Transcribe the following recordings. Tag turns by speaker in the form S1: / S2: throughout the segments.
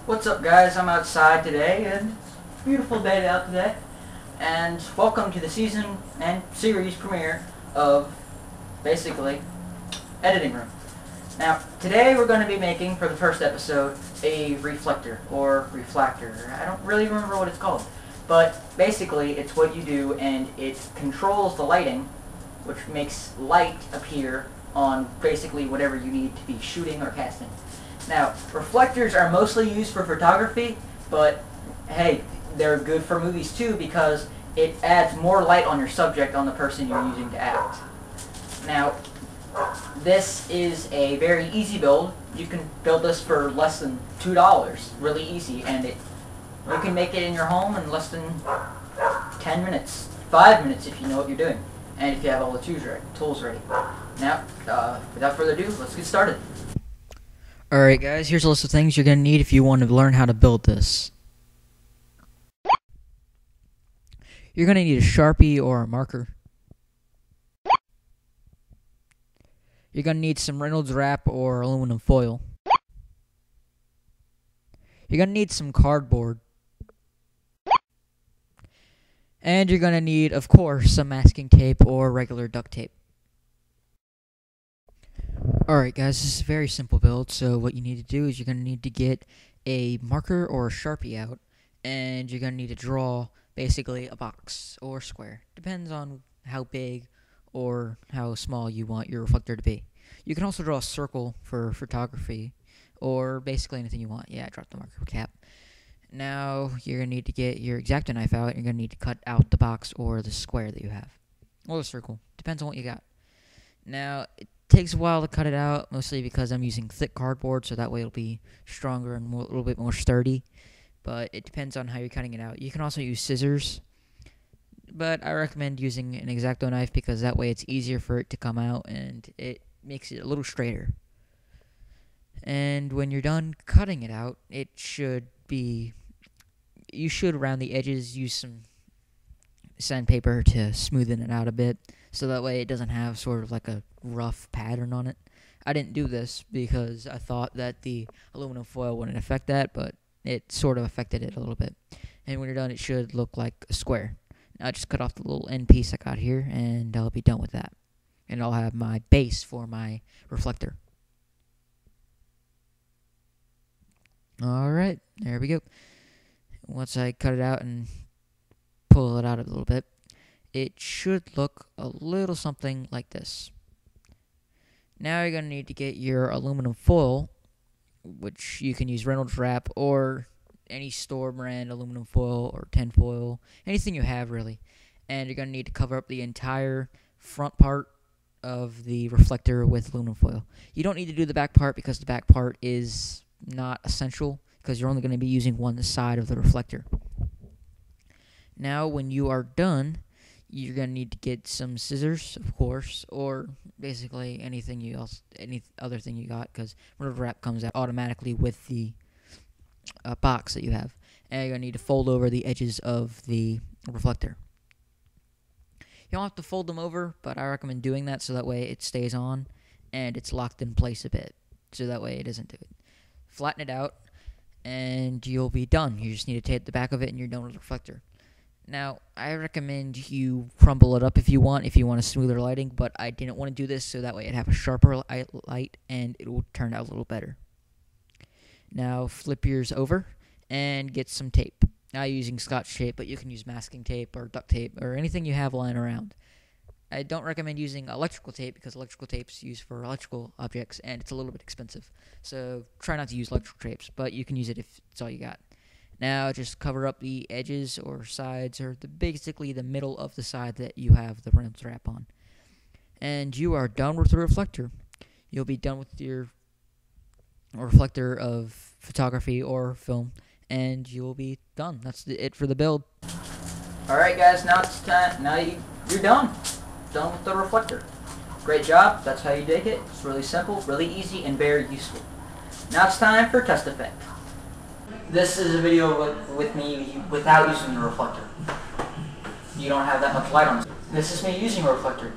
S1: What's up, guys? I'm outside today, and it's a beautiful day out today. And welcome to the season and series premiere of, basically, Editing Room. Now, today we're going to be making, for the first episode, a reflector, or reflector. I don't really remember what it's called. But, basically, it's what you do, and it controls the lighting, which makes light appear on, basically, whatever you need to be shooting or casting. Now, reflectors are mostly used for photography, but hey, they're good for movies too because it adds more light on your subject, on the person you're using to act. Now, this is a very easy build. You can build this for less than $2, really easy, and you can make it in your home in less than 10 minutes, 5 minutes if you know what you're doing, and if you have all the tools ready. Now, without further ado, let's get started.
S2: Alright guys, here's a list of things you're going to need if you want to learn how to build this. You're going to need a Sharpie or a marker. You're going to need some Reynolds wrap or aluminum foil. You're going to need some cardboard. And you're going to need, of course, some masking tape or regular duct tape. Alright guys, this is a very simple build, so what you need to do is you're going to need to get a marker or a Sharpie out, and you're going to need to draw basically a box or square. Depends on how big or how small you want your reflector to be. You can also draw a circle for photography, or basically anything you want. Yeah, I dropped the marker cap. Now, you're going to need to get your X-Acto knife out, and you're going to need to cut out the box or the square that you have. Or the circle. Depends on what you got. Now, it takes a while to cut it out, mostly because I'm using thick cardboard, so that way it'll be stronger and a little bit more sturdy. But it depends on how you're cutting it out. You can also use scissors, but I recommend using an X-Acto knife because that way it's easier for it to come out and it makes it a little straighter. And when you're done cutting it out, you should around the edges use some sandpaper to smoothen it out a bit, so that way it doesn't have sort of like a rough pattern on it. I didn't do this because I thought that the aluminum foil wouldn't affect that, but it sort of affected it a little bit. And when you're done, it should look like a square. Now I just cut off the little end piece I got here, and I'll be done with that. And I'll have my base for my reflector. Alright, there we go. Once I cut it out and pull it out a little bit, it should look a little something like this. Now you're going to need to get your aluminum foil, which you can use Reynolds wrap or any store brand aluminum foil or tin foil, anything you have really. And you're going to need to cover up the entire front part of the reflector with aluminum foil. You don't need to do the back part because the back part is not essential because you're only going to be using one side of the reflector. Now when you are done, you're going to need to get some scissors, of course, or basically any other thing you got, because Reynolds wrap comes out automatically with the box that you have. And you're going to need to fold over the edges of the reflector. You don't have to fold them over, but I recommend doing that so that way it stays on and it's locked in place a bit, so that way it doesn't do it. Flatten it out, and you'll be done. You just need to tape the back of it, and you're done with the reflector. Now, I recommend you crumble it up if you want a smoother lighting, but I didn't want to do this so that way it'd have a sharper light and it will turn out a little better. Now, flip yours over and get some tape. Now, I'm using Scotch tape, but you can use masking tape or duct tape or anything you have lying around. I don't recommend using electrical tape because electrical tape's used for electrical objects and it's a little bit expensive. So, try not to use electrical tapes, but you can use it if it's all you got. Now, just cover up the edges or sides, or basically the middle of the side that you have the Reynolds wrap on. And you are done with the reflector. You'll be done with your reflector of photography or film, and you'll be done. That's it for the build.
S1: Alright guys, now it's time. Now you're done. Done with the reflector. Great job. That's how you make it. It's really simple, really easy, and very useful. Now it's time for test effect. This is a video with me without using the reflector. You don't have that much light on it. This is me using a reflector.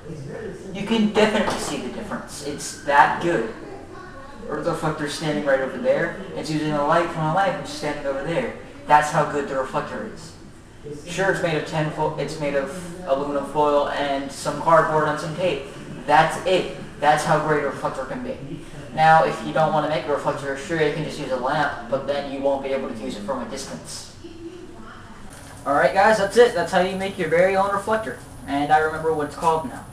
S1: You can definitely see the difference. It's that good. or the reflector standing right over there. It's using a light from a lamp which is standing over there. That's how good the reflector is. Sure, it's made of it's made of aluminum foil and some cardboard and some tape. That's it. That's how great a reflector can be. Now, if you don't want to make a reflector, sure, you can just use a lamp, but then you won't be able to use it from a distance. Alright guys, that's it. That's how you make your very own reflector. And I remember what it's called now.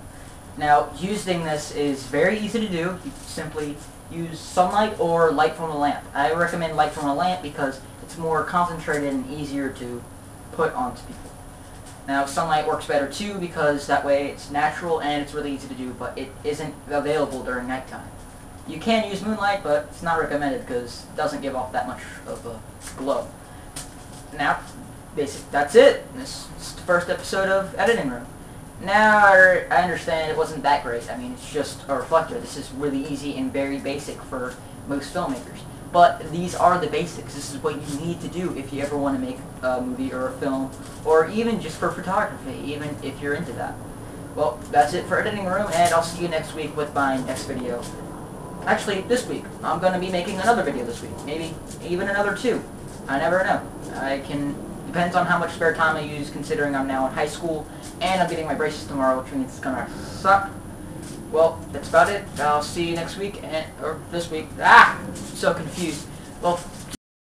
S1: Now, using this is very easy to do. You simply use sunlight or light from a lamp. I recommend light from a lamp because it's more concentrated and easier to put onto people. Now, sunlight works better too because that way it's natural and it's really easy to do, but it isn't available during nighttime. You can use moonlight, but it's not recommended because it doesn't give off that much of a glow. Now, that's it. This is the first episode of Editing Room. Now, I understand it wasn't that great. I mean, it's just a reflector. This is really easy and very basic for most filmmakers. But these are the basics. This is what you need to do if you ever want to make a movie or a film, or even just for photography, even if you're into that. Well, that's it for Editing Room, and I'll see you next week with my next video. Actually, this week. I'm going to be making another video this week. Maybe even another 2. I never know. Depends on how much spare time I use, considering I'm now in high school, and I'm getting my braces tomorrow, which means it's gonna suck. Well, that's about it. I'll see you next week, or this week. So confused. Well,